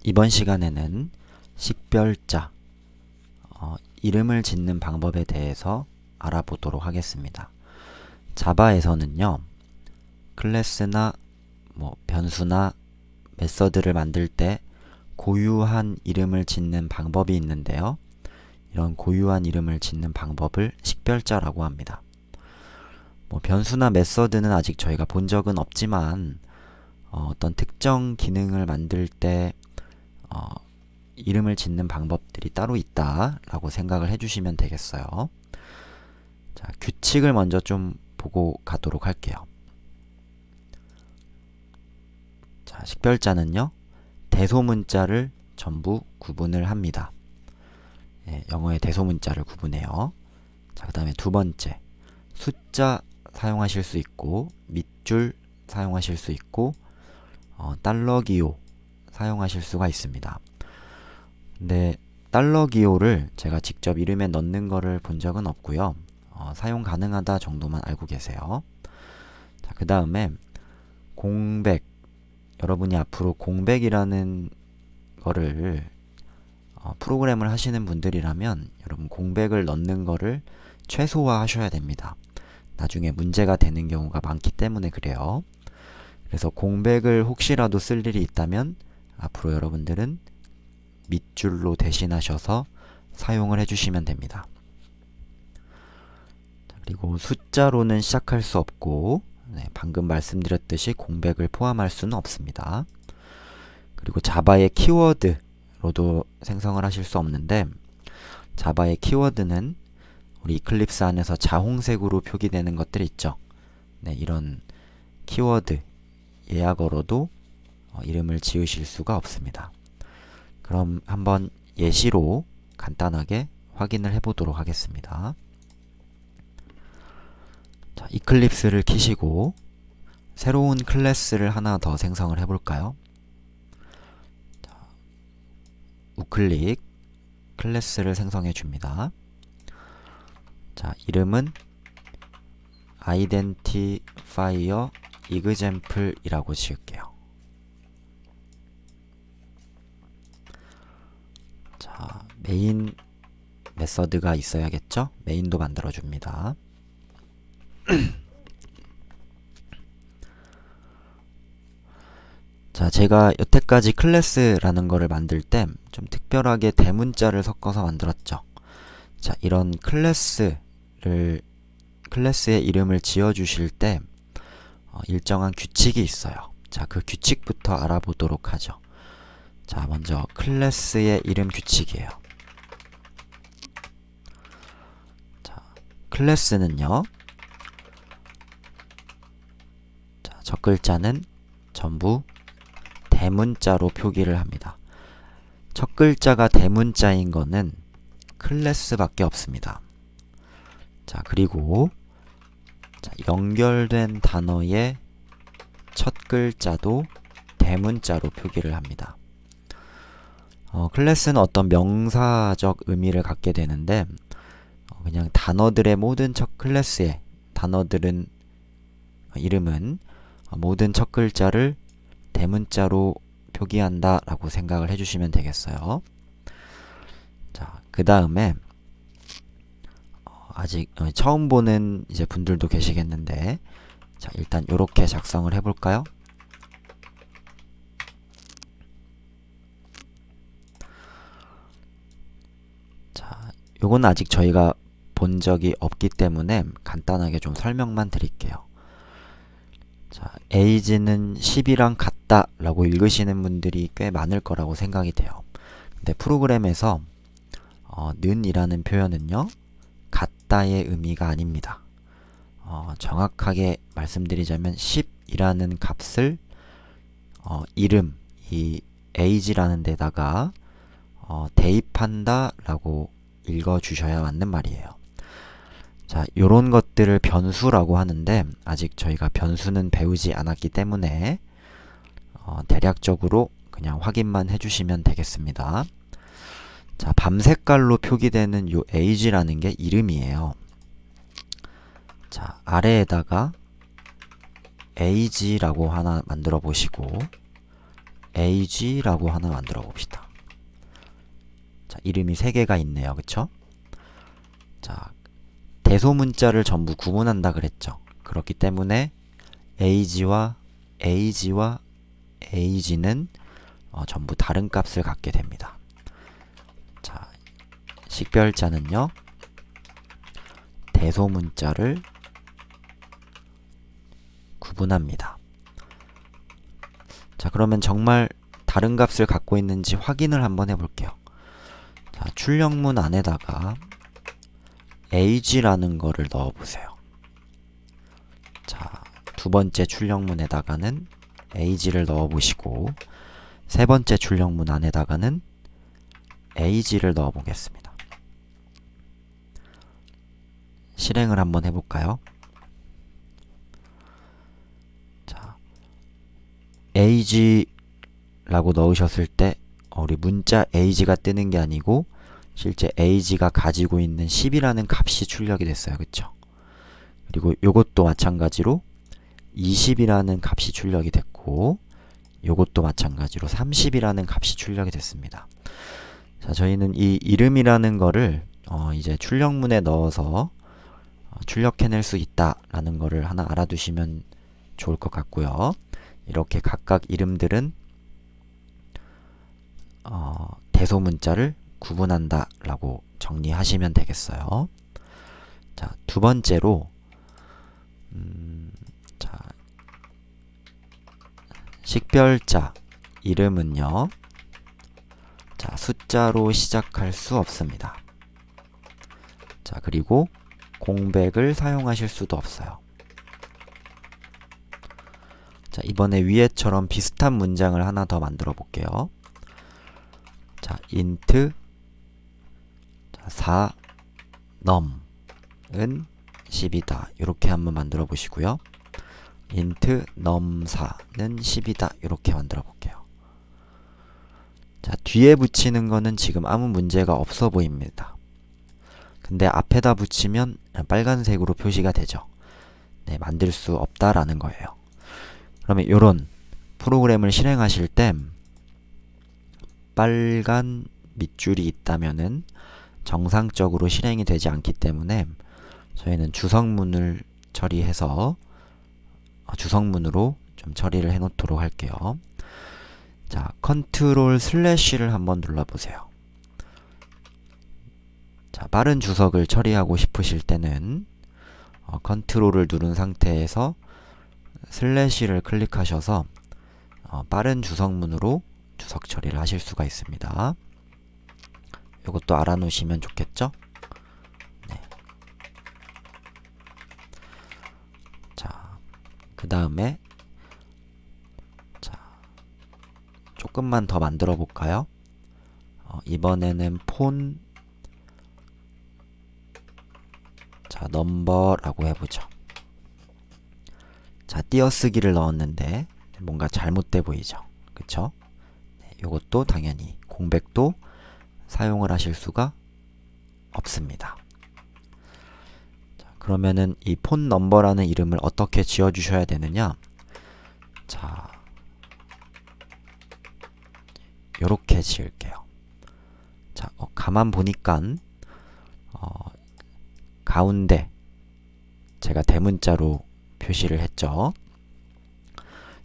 이번 시간에는 식별자, 이름을 짓는 방법에 대해서 알아보도록 하겠습니다. 자바에서는요, 클래스나 변수나 메서드를 만들 때 고유한 이름을 짓는 방법이 있는데요. 이런 고유한 이름을 짓는 방법을 식별자라고 합니다. 변수나 메서드는 아직 저희가 본 적은 없지만 어떤 특정 기능을 만들 때 이름을 짓는 방법들이 따로 있다라고 생각을 해주시면 되겠어요. 자, 규칙을 먼저 좀 보고 가도록 할게요. 자, 식별자는요, 대소문자를 전부 구분을 합니다. 영어의 대소문자를 구분해요. 자, 그 다음에 두 번째, 숫자 사용하실 수 있고 밑줄 사용하실 수 있고 달러 기호 사용하실 수가 있습니다. 근데 달러 기호를 제가 직접 이름에 넣는 거를 본 적은 없고요. 사용 가능하다 정도만 알고 계세요. 자, 그 다음에 공백, 여러분이 앞으로 공백이라는 거를 프로그램을 하시는 분들이라면 여러분 공백을 넣는 거를 최소화 하셔야 됩니다. 나중에 문제가 되는 경우가 많기 때문에 그래요. 그래서 공백을 혹시라도 쓸 일이 있다면 앞으로 여러분들은 밑줄로 대신하셔서 사용을 해주시면 됩니다. 그리고 숫자로는 시작할 수 없고 방금 말씀드렸듯이 공백을 포함할 수는 없습니다. 그리고 자바의 키워드로도 생성을 하실 수 없는데 자바의 키워드는 우리 이클립스 안에서 자홍색으로 표기되는 것들 있죠. 이런 키워드, 예약어로도 이름을 지으실 수가 없습니다. 그럼 한번 예시로 간단하게 확인을 해보도록 하겠습니다. 자, 이클립스를 키시고 새로운 클래스를 하나 더 생성을 해볼까요? 자, 우클릭 클래스를 생성해 줍니다. 자, 이름은 identifier example 이라고 지을게요. 자, 메인 메서드가 있어야겠죠? 메인도 만들어 줍니다. 자, 제가 여태까지 클래스라는 거를 만들 때 좀 특별하게 대문자를 섞어서 만들었죠. 자, 이런 클래스의 이름을 지어 주실 때 일정한 규칙이 있어요. 자, 그 규칙부터 알아보도록 하죠. 자, 먼저 클래스의 이름 규칙이에요. 자, 클래스는요, 자, 첫 글자는 전부 대문자로 표기를 합니다. 첫 글자가 대문자인 거는 클래스밖에 없습니다. 자, 그리고 자, 연결된 단어의 첫 글자도 대문자로 표기를 합니다. 클래스는 어떤 명사적 의미를 갖게 되는데 그냥 단어들의 모든 첫 클래스의 단어들은 이름은 모든 첫 글자를 대문자로 표기한다 라고 생각을 해주시면 되겠어요. 자, 그 다음에 아직 처음 보는 이제 분들도 계시겠는데 자, 일단 이렇게 작성을 해볼까요? 자, 요건 아직 저희가 본 적이 없기 때문에 간단하게 좀 설명만 드릴게요. 자, age는 10이랑 같다 라고 읽으시는 분들이 꽤 많을 거라고 생각이 돼요. 근데 프로그램에서 는 이라는 표현은요, 같다의 의미가 아닙니다. 정확하게 말씀드리자면 10이라는 값을 이름, 이 age라는 데다가 대입한다 라고 읽어주셔야 맞는 말이에요. 자, 요런 것들을 변수라고 하는데 아직 저희가 변수는 배우지 않았기 때문에 대략적으로 그냥 확인만 해주시면 되겠습니다. 자, 밤색깔로 표기되는 요 age라는 게 이름이에요. 자, 아래에다가 age라고 하나 만들어 보시고 ag라고 하나 만들어 봅시다. 자, 이름이 3개가 있네요. 그쵸? 자, 대소문자를 전부 구분한다 그랬죠. 그렇기 때문에 ag와 ag는 전부 다른 값을 갖게 됩니다. 자, 식별자는요, 대소문자를 구분합니다. 자, 그러면 정말 다른 값을 갖고 있는지 확인을 한번 해볼게요. 자, 출력문 안에다가 ag라는 거를 넣어보세요. 자, 두 번째 출력문에다가는 ag를 넣어보시고, 세 번째 출력문 안에다가는 ag를 넣어보겠습니다. 실행을 한번 해볼까요? 자, ag라고 넣으셨을 때 우리 문자 ag가 뜨는 게 아니고 실제 ag가 가지고 있는 10이라는 값이 출력이 됐어요. 그쵸? 그리고 요것도 마찬가지로 20이라는 값이 출력이 됐고, 요것도 마찬가지로 30이라는 값이 출력이 됐습니다. 자, 저희는 이 이름이라는 거를 이제 출력문에 넣어서 출력해낼 수 있다라는 거를 하나 알아두시면 좋을 것 같고요. 이렇게 각각 이름들은 대소문자를 구분한다 라고 정리하시면 되겠어요. 자, 두 번째로 자, 식별자 이름은요, 자, 숫자로 시작할 수 없습니다. 자, 그리고 공백을 사용하실 수도 없어요. 자, 이번에 위에처럼 비슷한 문장을 하나 더 만들어 볼게요. 자, int 4 num은 10이다. 이렇게 한번 만들어 보시고요. int num4는 10이다. 이렇게 만들어 볼게요. 자, 뒤에 붙이는 거는 지금 아무 문제가 없어 보입니다. 근데 앞에다 붙이면 빨간색으로 표시가 되죠. 네, 만들 수 없다라는 거예요. 그러면 이런 프로그램을 실행하실 때 빨간 밑줄이 있다면은 정상적으로 실행이 되지 않기 때문에 저희는 주성문을 처리해서 주성문으로 좀 처리를 해 놓도록 할게요. 자, 컨트롤 슬래시를 한번 눌러보세요. 자, 빠른 주석을 처리하고 싶으실 때는 컨트롤을 누른 상태에서 슬래시를 클릭하셔서 빠른 주석문으로 주석 처리를 하실 수가 있습니다. 이것도 알아놓으시면 좋겠죠? 네. 자, 그 다음에 조금만 더 만들어 볼까요? 이번에는 폰 넘버라고 해보죠. 자, 띄어쓰기를 넣었는데 뭔가 잘못돼 보이죠? 그쵸? 네, 이것도 당연히 공백도 사용을 하실 수가 없습니다. 자, 그러면은 이 폰 넘버라는 이름을 어떻게 지어주셔야 되느냐? 자, 요렇게 지을게요. 자, 가만 보니까 가운데 제가 대문자로 표시를 했죠.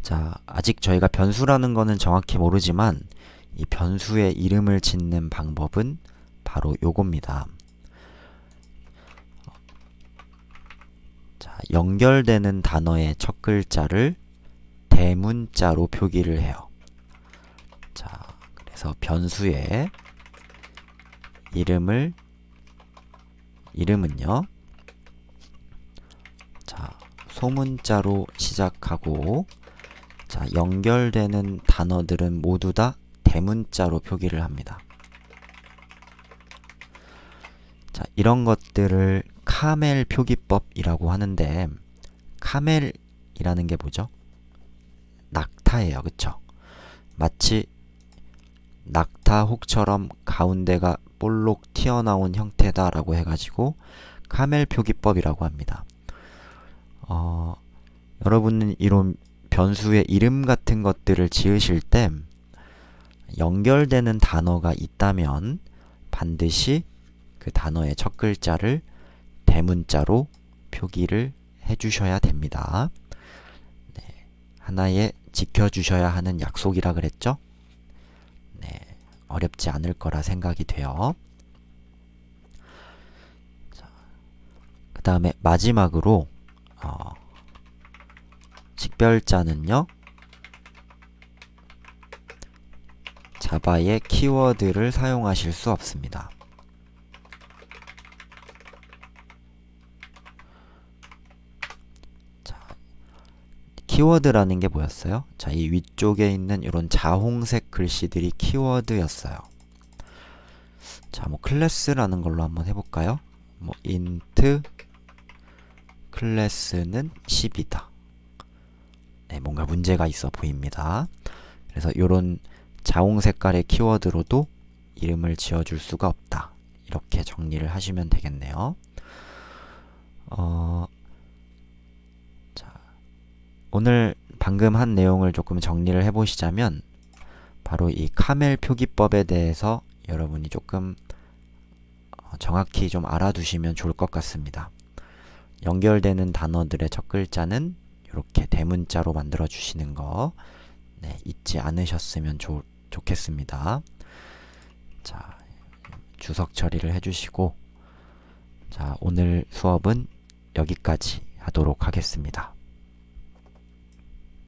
자, 아직 저희가 변수라는 거는 정확히 모르지만 이 변수의 이름을 짓는 방법은 바로 요겁니다. 자, 연결되는 단어의 첫 글자를 대문자로 표기를 해요. 자, 그래서 변수의 이름은요, 자, 소문자로 시작하고, 자, 연결되는 단어들은 모두 다 대문자로 표기를 합니다. 자, 이런 것들을 카멜 표기법이라고 하는데, 카멜이라는 게 뭐죠? 낙타예요. 그쵸? 마치 낙타 혹처럼 가운데가 볼록 튀어나온 형태다라고 해가지고 카멜 표기법이라고 합니다. 여러분은 이런 변수의 이름 같은 것들을 지으실 때 연결되는 단어가 있다면 반드시 그 단어의 첫 글자를 대문자로 표기를 해주셔야 됩니다. 네, 하나의 지켜주셔야 하는 약속이라 그랬죠? 네, 어렵지 않을 거라 생각이 돼요. 그 다음에 마지막으로 식별자는요, 자바의 키워드를 사용하실 수 없습니다. 자, 키워드라는 게 뭐였어요? 자, 이 위쪽에 있는 이런 자홍색 글씨들이 키워드였어요. 자, 뭐 클래스라는 걸로 한번 해볼까요? 뭐 int 클래스는 10이다. 네, 뭔가 문제가 있어 보입니다. 그래서 이런 자홍 색깔의 키워드로도 이름을 지어줄 수가 없다. 이렇게 정리를 하시면 되겠네요. 자, 오늘 방금 한 내용을 조금 정리를 해보시자면 바로 이 카멜 표기법에 대해서 여러분이 조금 정확히 좀 알아두시면 좋을 것 같습니다. 연결되는 단어들의 첫 글자는 이렇게 대문자로 만들어 주시는 거 네, 잊지 않으셨으면 좋겠습니다. 자, 주석 처리를 해주시고 자, 오늘 수업은 여기까지 하도록 하겠습니다.